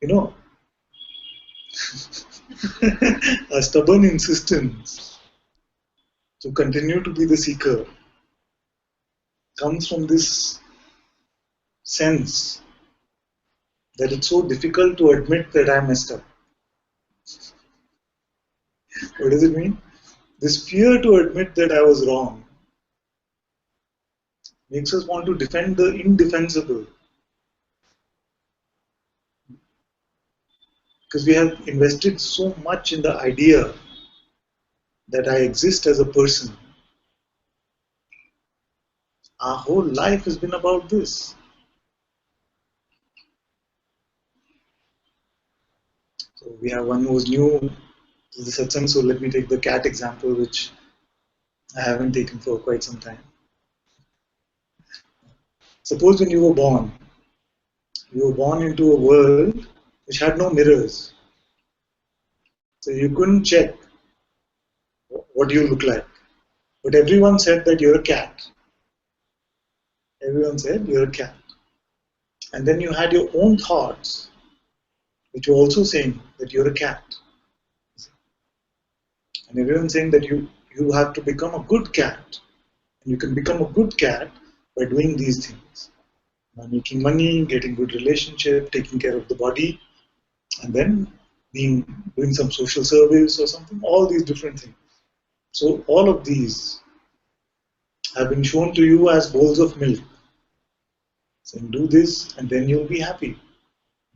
You know, a stubborn insistence to continue to be the seeker comes from this sense that it's so difficult to admit that I messed up. What does it mean? This fear to admit that I was wrong makes us want to defend the indefensible, because we have invested so much in the idea that I exist as a person. Our whole life has been about this. So we have one who's new to the satsang, so let me take the cat example, which I haven't taken for quite some time. Suppose when you were born into a world which had no mirrors. So you couldn't check what you look like. But everyone said that you're a cat. Everyone said you're a cat. And then you had your own thoughts, which were also saying that you're a cat. And everyone's saying that you have to become a good cat. And you can become a good cat by doing these things. By making money, getting good relationship, taking care of the body, and then doing some social service or something, all these different things. So all of these have been shown to you as bowls of milk. Saying, do this and then you'll be happy.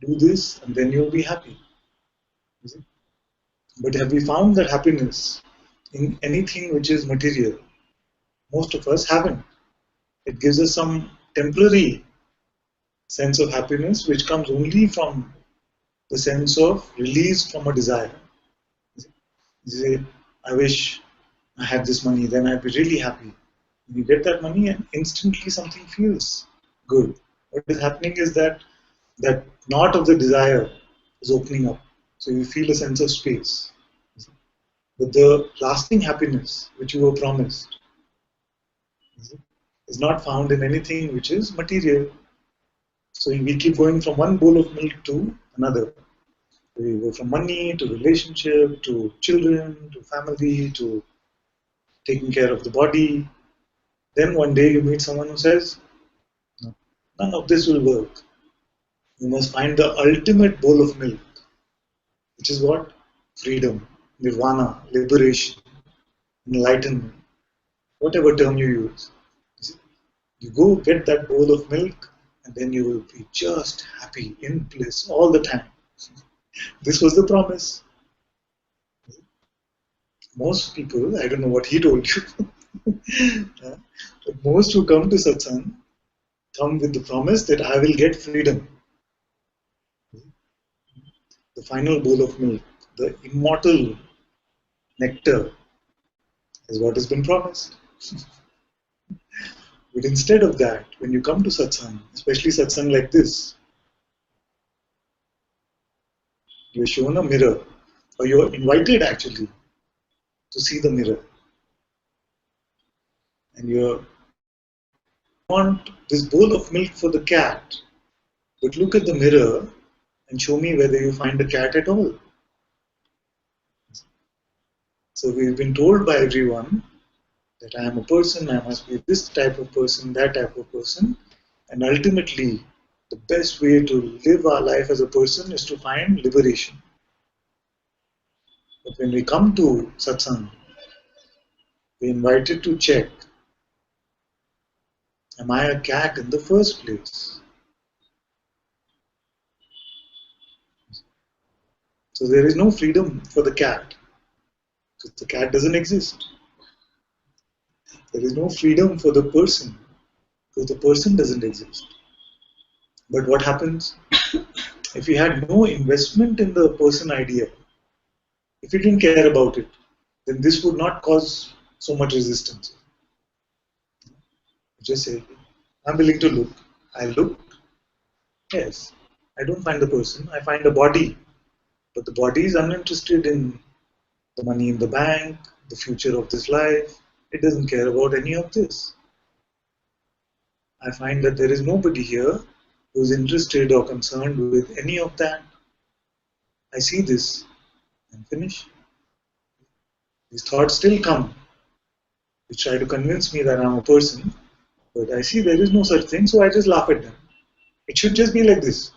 Do this and then you'll be happy. But have we found that happiness in anything which is material? Most of us haven't. It gives us some temporary sense of happiness which comes only from the sense of release from a desire. You say, I wish I had this money, then I'd be really happy. You get that money and instantly something feels good. What is happening is that knot of the desire is opening up. So you feel a sense of space. But the lasting happiness which you were promised is not found in anything which is material. So we keep going from one bowl of milk to another. We go from money to relationship to children to family to taking care of the body. Then one day you meet someone who says, no, none of this will work. You must find the ultimate bowl of milk, which is what? Freedom, nirvana, liberation, enlightenment, whatever term you use. You go get that bowl of milk and then you will be just happy, in bliss all the time. This was the promise. Most people, I don't know what he told you, but most who come to satsang come with the promise that I will get freedom. The final bowl of milk, the immortal nectar is what has been promised. But instead of that, when you come to satsang, especially satsang like this, you're shown a mirror, or you're invited actually to see the mirror. And you want this bowl of milk for the cat, but look at the mirror and show me whether you find a cat at all. So we've been told by everyone that I am a person, I must be this type of person, that type of person, and ultimately the best way to live our life as a person is to find liberation. But when we come to satsang, we're invited to check, am I a cat in the first place? So there is no freedom for the cat, because the cat doesn't exist. There is no freedom for the person, because the person doesn't exist. But what happens if we had no investment in the person idea? If we didn't care about it, then this would not cause so much resistance. Just say, I'm willing to look. I look. Yes, I don't find the person. I find a body. But the body is uninterested in the money in the bank, the future of this life. It doesn't care about any of this. I find that there is nobody here who is interested or concerned with any of that. I see this and finish. These thoughts still come, which try to convince me that I'm a person, but I see there is no such thing, so I just laugh at them. It should just be like this,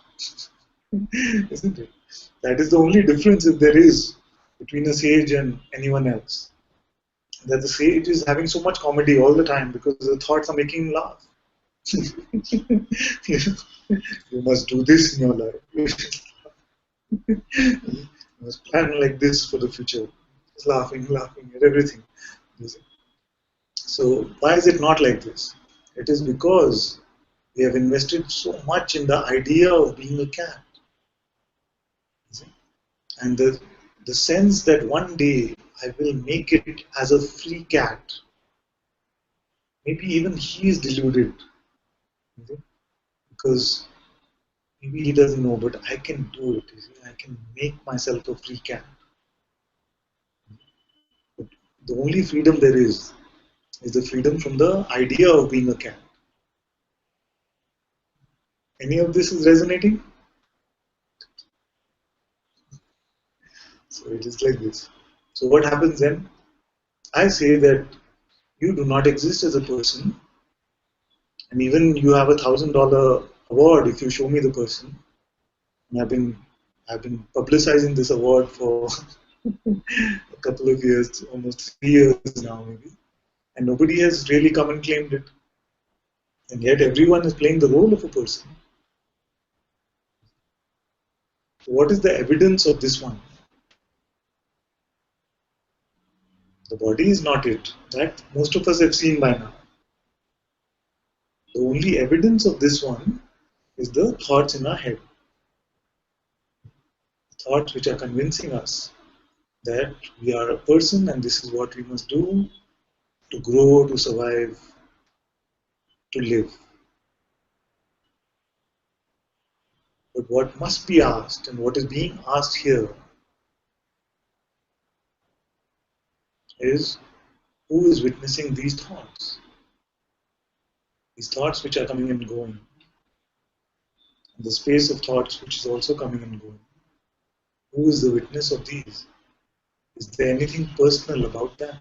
isn't it? That is the only difference, if there is, between a sage and anyone else. That the sage is having so much comedy all the time because the thoughts are making him laugh. You must do this in your life. You must plan like this for the future. Just laughing at everything. So why is it not like this? It is because we have invested so much in the idea of being a cat. And the sense that one day I will make it as a free cat. Maybe even he is deluded. Because maybe he doesn't know, but I can do it. I can make myself a free cat. But the only freedom there is the freedom from the idea of being a cat. Any of this is resonating? So it is like this. So what happens then? I say that you do not exist as a person, and even you have $1,000 award if you show me the person. And I've been publicizing this award for a couple of years, almost 3 years now maybe, and nobody has really come and claimed it. And yet everyone is playing the role of a person. So what is the evidence of this one? The body is not it. That most of us have seen by now. The only evidence of this one is the thoughts in our head. Thoughts which are convincing us that we are a person and this is what we must do to grow, to survive, to live. But what must be asked and what is being asked here is, who is witnessing these thoughts? These thoughts which are coming and going. And the space of thoughts which is also coming and going. Who is the witness of these? Is there anything personal about that?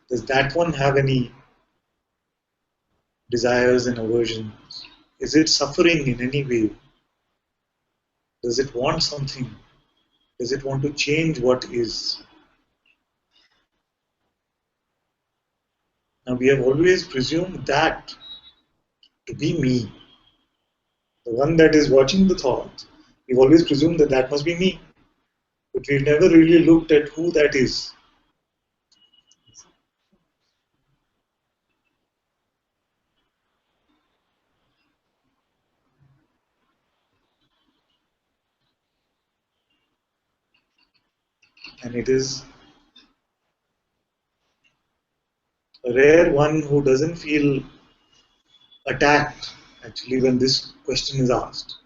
Does that one have any desires and aversions? Is it suffering in any way? Does it want something? Does it want to change what is? Now we have always presumed that to be me. The one that is watching the thought, we've always presumed that that must be me. But we've never really looked at who that is. And it is a rare one who doesn't feel attacked actually when this question is asked.